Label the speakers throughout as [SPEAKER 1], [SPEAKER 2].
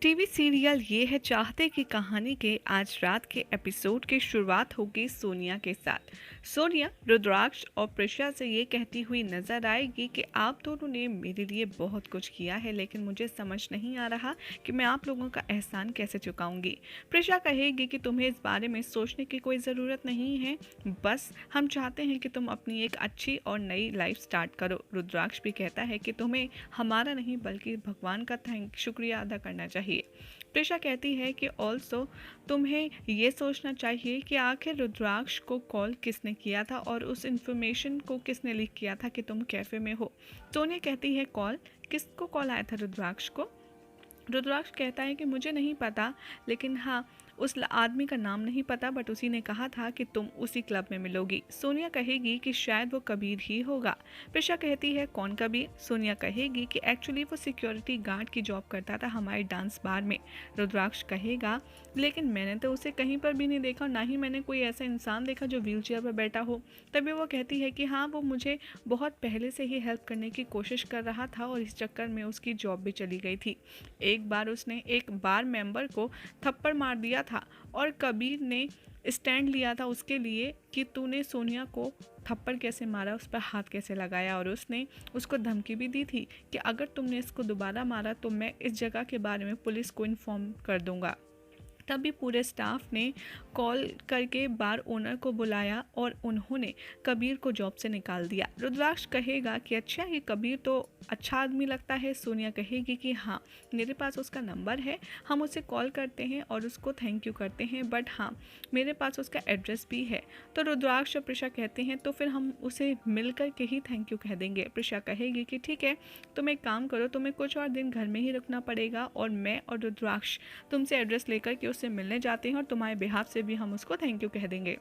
[SPEAKER 1] TV serial ये है चाहते की कहानी के आज रात के एपिसोड की शुरुआत होगी सोनिया के साथ। सोनिया रुद्राक्ष और प्रिशा से ये कहती हुई नजर आएगी कि आप दोनों ने मेरे लिए बहुत कुछ किया है, लेकिन मुझे समझ नहीं आ रहा कि मैं आप लोगों का एहसान कैसे चुकाऊंगी। प्रिशा कहेगी कि तुम्हें इस बारे में सोचने की कोई ज़रूरत नहीं है, बस हम चाहते हैं कि तुम अपनी एक अच्छी और नई लाइफ स्टार्ट करो। रुद्राक्ष भी कहता है कि तुम्हें हमारा नहीं बल्कि भगवान का शुक्रिया अदा करना चाहिए। प्रिशा कहती है कि ऑल्सो तुम्हें ये सोचना चाहिए कि आखिर रुद्राक्ष को कॉल किसने किया था और उस इंफॉर्मेशन को किसने लीक किया था कि तुम कैफे में हो। सोनिया कहती है कॉल किसको कॉल आया था रुद्राक्ष को। रुद्राक्ष कहता है कि मुझे नहीं पता, लेकिन हाँ उस आदमी का नाम नहीं पता, बट उसी ने कहा था कि तुम उसी क्लब में मिलोगी। सोनिया कहेगी कि शायद वो कबीर ही होगा। प्रिशा कहती है कौन कबीर। सोनिया कहेगी कि एक्चुअली वो सिक्योरिटी गार्ड की जॉब करता था हमारे डांस बार में। रुद्राक्ष कहेगा लेकिन मैंने तो उसे कहीं पर भी नहीं देखा, ना ही मैंने कोई ऐसा इंसान देखा जो व्हील चेयर पर बैठा हो। तभी वो कहती है कि हाँ वो मुझे बहुत पहले से ही हेल्प करने की कोशिश कर रहा था और इस चक्कर में उसकी जॉब भी चली गई थी। एक बार उसने एक बार मेंबर को थप्पड़ मार दिया था और कबीर ने स्टैंड लिया था उसके लिए कि तूने सोनिया को थप्पड़ कैसे मारा, उस पर हाथ कैसे लगाया, और उसने उसको धमकी भी दी थी कि अगर तुमने इसको दोबारा मारा तो मैं इस जगह के बारे में पुलिस को इन्फॉर्म कर दूंगा। तभी पूरे स्टाफ ने कॉल करके बार ओनर को बुलाया और उन्होंने कबीर को जॉब से निकाल दिया। रुद्राक्ष कहेगा कि अच्छा ये कबीर तो अच्छा आदमी लगता है। सोनिया कहेगी कि हाँ मेरे पास उसका नंबर है, हम उसे कॉल करते हैं और उसको थैंक यू करते हैं, बट हाँ मेरे पास उसका एड्रेस भी है। तो रुद्राक्ष और प्रिशा कहते हैं तो फिर हम उसे मिल कर के ही थैंक यू कह देंगे। प्रिशा कहेगी कि ठीक है तुम एक काम करो, तुम्हें कुछ और दिन घर में ही रुकना पड़ेगा और मैं और रुद्राक्ष तुमसे एड्रेस लेकर के उससे मिलने जाते हैं और तुम्हारे बिहाफ से भी हम उसको थैंक यू कह देंगे।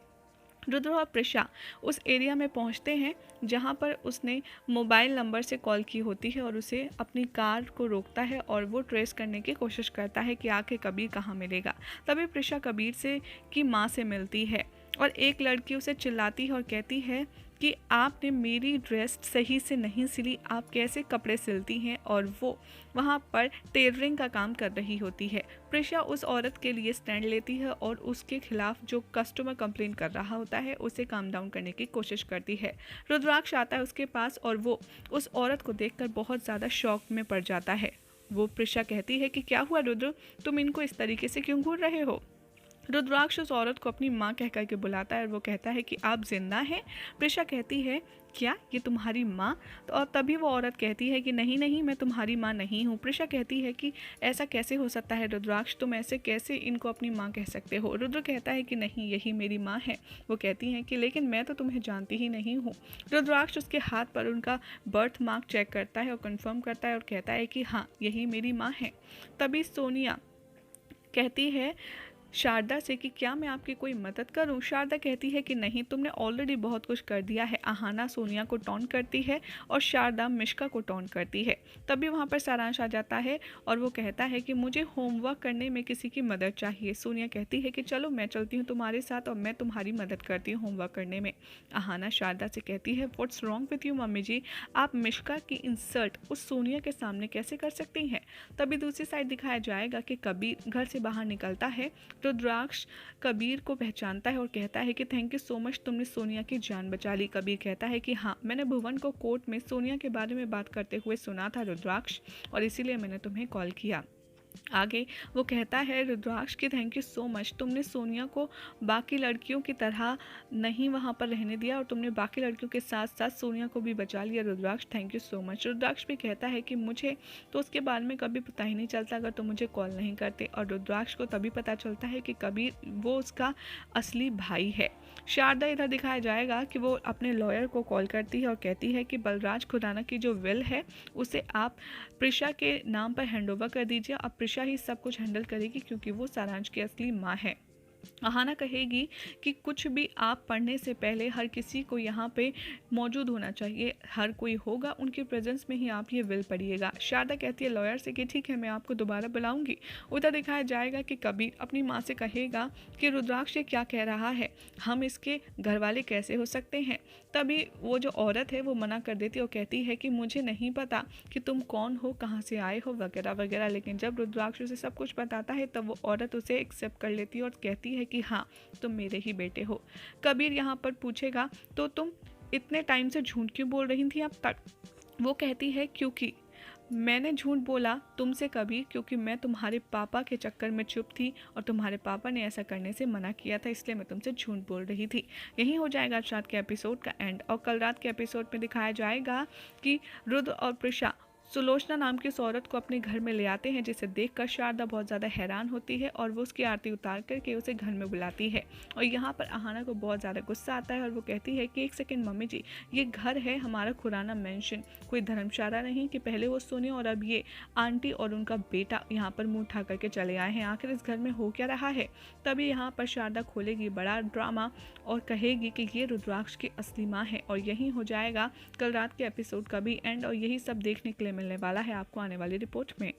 [SPEAKER 1] रुद्र और प्रिशा उस एरिया में पहुंचते हैं जहां पर उसने मोबाइल नंबर से कॉल की होती है और उसे अपनी कार को रोकता है और वो ट्रेस करने की कोशिश करता है कि आखिर कबीर कहाँ मिलेगा। तभी प्रिशा कबीर से की माँ से मिलती है और एक लड़की उसे चिल्लाती है और कहती है कि आपने मेरी ड्रेस सही से नहीं सिली, आप कैसे कपड़े सिलती हैं, और वो वहाँ पर टेलरिंग का काम कर रही होती है। प्रिशा उस औरत के लिए स्टैंड लेती है और उसके खिलाफ जो कस्टमर कंप्लेन कर रहा होता है उसे काम डाउन करने की कोशिश करती है। रुद्राक्ष आता है उसके पास और वो उस औरत को देखकर बहुत ज़्यादा शॉक में पड़ जाता है। वो प्रिशा कहती है कि क्या हुआ रुद्र, तुम इनको इस तरीके से क्यों घूर रहे हो। रुद्राक्ष उस औरत को अपनी माँ कह करके बुलाता है और वो कहता है कि आप जिंदा हैं। प्रिशा कहती है क्या ये तुम्हारी माँ, तो और तभी वो औरत कहती है कि नहीं नहीं मैं तुम्हारी माँ नहीं हूँ। प्रिशा कहती है कि ऐसा कैसे हो सकता है रुद्राक्ष, तुम ऐसे कैसे इनको अपनी माँ कह सकते हो। रुद्र कहता है कि नहीं यही मेरी माँ है। वो कहती हैं कि लेकिन मैं तो तुम्हें जानती ही नहीं हूँ। रुद्राक्ष उसके हाथ पर उनका बर्थ मार्क चेक करता है और कंफर्म करता है और कहता है कि हाँ यही मेरी माँ है। तभी सोनिया कहती है शारदा से कि क्या मैं आपकी कोई मदद करूं। शारदा कहती है कि नहीं तुमने ऑलरेडी बहुत कुछ कर दिया है। आहाना सोनिया को टॉन्ट करती है और शारदा मिश्का को टॉन्ट करती है। तभी वहां पर सारांश आ जाता है और वो कहता है कि मुझे होमवर्क करने में किसी की मदद चाहिए। सोनिया कहती है कि चलो मैं चलती हूँ तुम्हारे साथ और मैं तुम्हारी मदद करती हूँ होमवर्क करने में। आहाना शारदा से कहती है what's wrong with you mummy ji, आप मिश्का की इंसल्ट उस सोनिया के सामने कैसे कर सकती हैं। तभी दूसरी साइड दिखाया जाएगा कि कबीर घर से बाहर निकलता है। रुद्राक्ष कबीर को पहचानता है और कहता है कि थैंक यू सो मच, तुमने सोनिया की जान बचा ली। कबीर कहता है कि हाँ मैंने भुवन को कोर्ट में सोनिया के बारे में बात करते हुए सुना था रुद्राक्ष, और इसीलिए मैंने तुम्हें कॉल किया। आगे वो कहता है रुद्राक्ष की थैंक यू सो मच, तुमने सोनिया को बाकी लड़कियों की तरह नहीं वहाँ पर रहने दिया और तुमने बाकी लड़कियों के साथ साथ सोनिया को भी बचा लिया। रुद्राक्ष थैंक यू सो मच। रुद्राक्ष भी कहता है कि मुझे तो उसके बारे में कभी पता ही नहीं चलता अगर तुम मुझे कॉल नहीं करते, और रुद्राक्ष को तभी पता चलता है कि कबीर वो उसका असली भाई है। शारदा इधर दिखाया जाएगा कि वो अपने लॉयर को कॉल करती है और कहती है कि बलराज खुराना की जो विल है उसे आप प्रिशा के नाम पर हैंड ओवर कर दीजिए। अब प्रिशा ही सब कुछ हैंडल करेगी क्योंकि वो सारांश की असली माँ है। अहाना कहेगी कि कुछ भी आप पढ़ने से पहले हर किसी को यहाँ पे मौजूद होना चाहिए, हर कोई होगा, उनके प्रेजेंस में ही आप ये विल पढ़िएगा। शारदा कहती है लॉयर से कि ठीक है, मैं आपको दोबारा बुलाऊंगी। उधर दिखाया जाएगा कि कबीर अपनी माँ से कहेगा कि रुद्राक्ष ये क्या कह रहा है, हम इसके घर वाले कैसे हो सकते हैं। तभी वो जो औरत है वो मना कर देती है और कहती है कि मुझे नहीं पता कि तुम कौन हो, कहाँ से आए हो, वगैरह वगैरह। लेकिन जब रुद्राक्ष उसे सब कुछ बताता है तब वो औरत उसे एक्सेप्ट कर लेती है और कहती है कि हाँ, तुम मेरे ही बेटे हो। कबीर यहाँ पर पूछेगा तो तुम इतने टाइम से झूठ क्यों बोल रही थी अब तक। वो कहती है क्योंकि मैंने झूठ बोला तुमसे कबीर, क्योंकि मैं तुम्हारे पापा के चक्कर में चुप थी और तुम्हारे पापा ने ऐसा करने से मना किया था, इसलिए मैं तुमसे झूठ बोल रही थी। यही हो जाएगा आज रात के एपिसोड का एंड। और कल रात के एपिसोड में दिखाया जाएगा कि रुद्र और प्रिशा सुलोचना नाम की उस औरत को अपने घर में ले आते हैं, जिसे देखकर शारदा बहुत ज़्यादा हैरान होती है और वो उसकी आरती उतार करके उसे घर में बुलाती है। और यहाँ पर अहाना को बहुत ज़्यादा गुस्सा आता है और वो कहती है कि एक सेकंड मम्मी जी, ये घर है हमारा खुराना मेंशन, कोई धर्मशाला नहीं कि पहले वो सोने और अब ये आंटी और उनका बेटा यहाँ पर मुँह उठा करके चले आए हैं। आखिर इस घर में हो क्या रहा है। तभी यहाँ पर शारदा खोलेगी बड़ा ड्रामा और कहेगी कि ये रुद्राक्ष की असली माँ है। और यही हो जाएगा कल रात के एपिसोड का भी एंड। और यही सब देखने के लिए मिलने वाला है आपको आने वाली रिपोर्ट में।